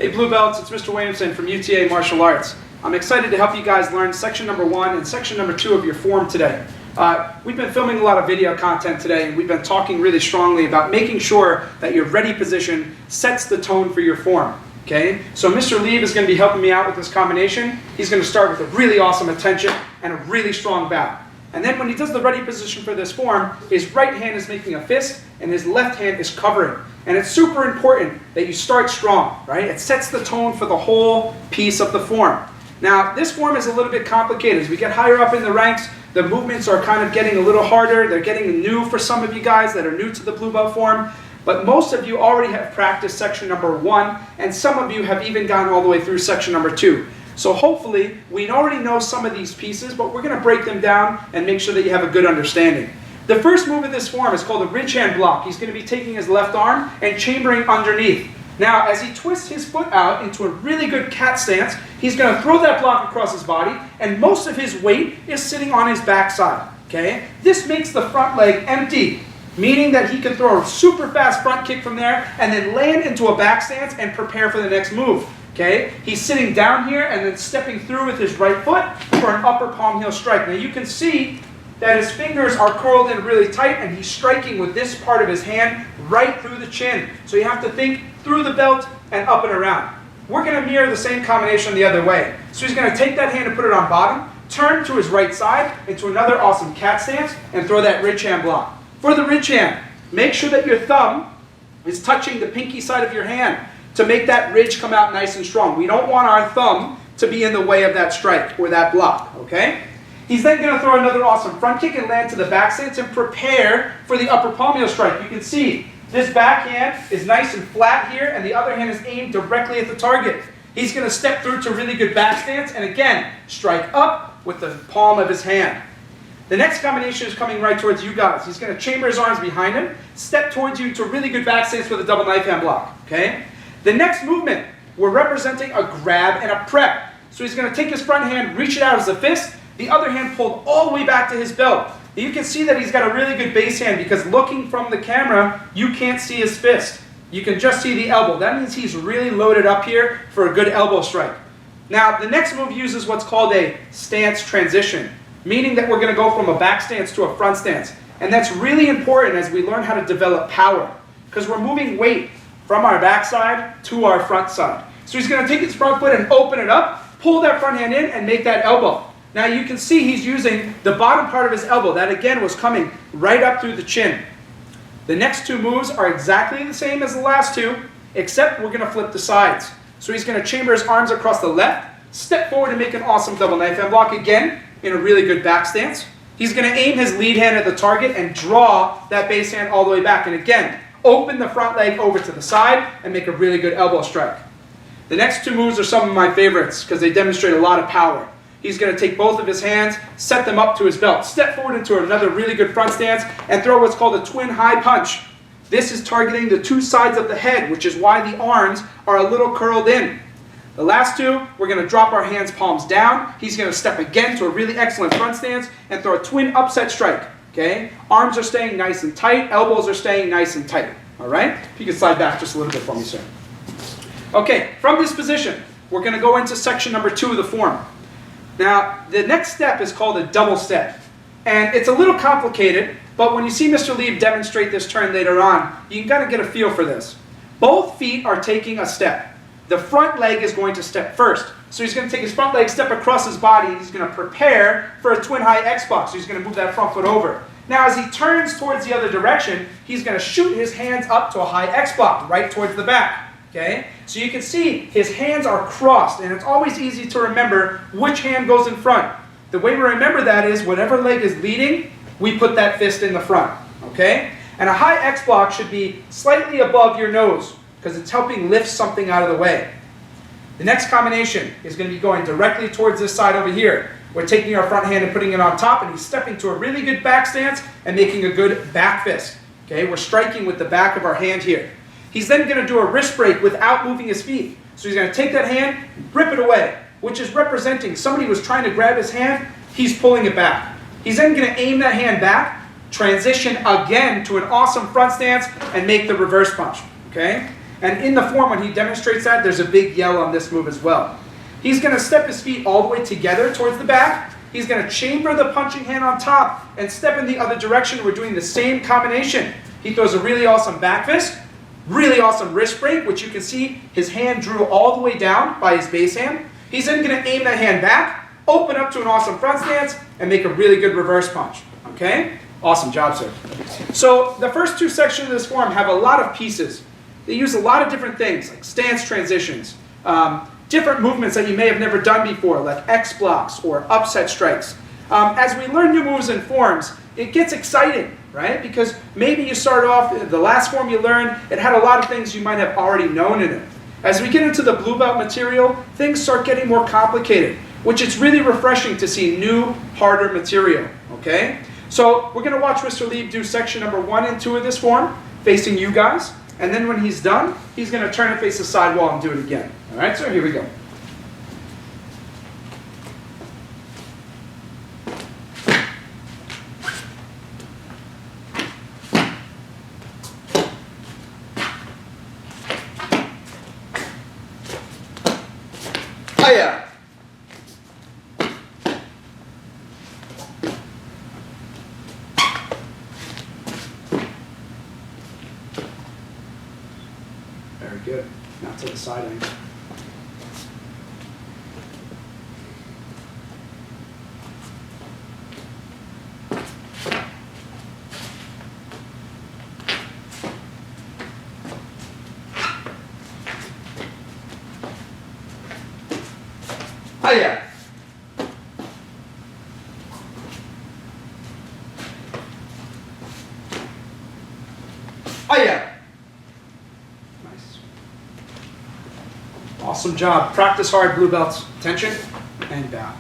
Hey Blue Belts, it's Mr. Williamson from UTA Martial Arts. I'm excited to help you guys learn section number 1 and section number 2 of your form today. We've been filming a lot of video content today, and we've been talking really strongly about making sure that your ready position sets the tone for your form. Okay? So Mr. Lieb is going to be helping me out with this combination. He's going to start with a really awesome attention and a really strong bow. And then when he does the ready position for this form, his right hand is making a fist and his left hand is covering. And it's super important that you start strong, right? It sets the tone for the whole piece of the form. Now, this form is a little bit complicated. As we get higher up in the ranks, the movements are kind of getting a little harder. They're getting new for some of you guys that are new to the blue belt form. But most of you already have practiced section number 1, and some of you have even gone all the way through section number 2. So hopefully, we already know some of these pieces, but we're going to break them down and make sure that you have a good understanding. The first move of this form is called a ridge hand block. He's going to be taking his left arm and chambering underneath. Now, as he twists his foot out into a really good cat stance, he's going to throw that block across his body, and most of his weight is sitting on his backside. Okay? This makes the front leg empty, meaning that he can throw a super fast front kick from there and then land into a back stance and prepare for the next move. Okay? He's sitting down here and then stepping through with his right foot for an upper palm heel strike. Now you can see that his fingers are curled in really tight and he's striking with this part of his hand right through the chin. So you have to think through the belt and up and around. We're going to mirror the same combination the other way. So he's going to take that hand and put it on bottom, turn to his right side into another awesome cat stance, and throw that ridge hand block. For the ridge hand, make sure that your thumb is touching the pinky side of your hand to make that ridge come out nice and strong. We don't want our thumb to be in the way of that strike or that block, okay? He's then going to throw another awesome front kick and land to the back stance and prepare for the upper palm heel strike. You can see this back hand is nice and flat here, and the other hand is aimed directly at the target. He's going to step through to a really good back stance and again, strike up with the palm of his hand. The next combination is coming right towards you guys. He's going to chamber his arms behind him, step towards you to a really good back stance with a double knife hand block, okay? The next movement, we're representing a grab and a prep. So he's going to take his front hand, reach it out as a fist, the other hand pulled all the way back to his belt. You can see that he's got a really good base hand because looking from the camera, you can't see his fist. You can just see the elbow. That means he's really loaded up here for a good elbow strike. Now, the next move uses what's called a stance transition, meaning that we're going to go from a back stance to a front stance. And that's really important as we learn how to develop power because we're moving weight from our backside to our front side. So he's going to take his front foot and open it up, pull that front hand in, and make that elbow. Now you can see he's using the bottom part of his elbow. That again was coming right up through the chin. The next two moves are exactly the same as the last two, except we're going to flip the sides. So he's going to chamber his arms across the left, step forward and make an awesome double knife hand block again in a really good back stance. He's going to aim his lead hand at the target and draw that base hand all the way back. And again, open the front leg over to the side and make a really good elbow strike. The next two moves are some of my favorites because they demonstrate a lot of power. He's going to take both of his hands, set them up to his belt, step forward into another really good front stance, and throw what's called a twin high punch. This is targeting the two sides of the head, which is why the arms are a little curled in. The last two, we're going to drop our hands palms down. He's going to step again to a really excellent front stance and throw a twin upset strike. Okay? Arms are staying nice and tight, elbows are staying nice and tight. All right? If you could slide back just a little bit for me, sir. Okay, from this position, we're going to go into section number 2 of the form. Now, the next step is called a double step. And it's a little complicated, but when you see Mr. Lieb demonstrate this turn later on, you can kind of get a feel for this. Both feet are taking a step. The front leg is going to step first. So he's going to take his front leg, step across his body, and he's going to prepare for a twin high X-box. So he's going to move that front foot over. Now, as he turns towards the other direction, he's going to shoot his hands up to a high X-block, right towards the back. Okay? So you can see his hands are crossed, and it's always easy to remember which hand goes in front. The way we remember that is whatever leg is leading, we put that fist in the front. Okay? And a high X block should be slightly above your nose because it's helping lift something out of the way. The next combination is going to be going directly towards this side over here. We're taking our front hand and putting it on top, and he's stepping to a really good back stance and making a good back fist. Okay? We're striking with the back of our hand here. He's then going to do a wrist break without moving his feet. So he's going to take that hand, rip it away, which is representing somebody was trying to grab his hand, he's pulling it back. He's then going to aim that hand back, transition again to an awesome front stance, and make the reverse punch. Okay? And in the form, when he demonstrates that, there's a big yell on this move as well. He's going to step his feet all the way together towards the back. He's going to chamber the punching hand on top and step in the other direction. We're doing the same combination. He throws a really awesome back fist, really awesome wrist break, which you can see his hand drew all the way down by his base hand. He's then going to aim that hand back, open up to an awesome front stance, and make a really good reverse punch. Okay? Awesome job, sir. So the first two sections of this form have a lot of pieces. They use a lot of different things, like stance transitions, different movements that you may have never done before, like X blocks or upset strikes. As we learn new moves and forms, it gets exciting, right? Because maybe you start off, the last form you learned, it had a lot of things you might have already known in it. As we get into the blue belt material, things start getting more complicated, which is really refreshing to see new, harder material, okay? So we're going to watch Mr. Lieb do section number 1 and 2 of this form, facing you guys. And then when he's done, he's going to turn and face the side wall and do it again. All right, so here we go. Hiya! Very good. Now to the side angle. Hiya! Hiya! Nice. Awesome job. Practice hard, blue belts. Attention and bow.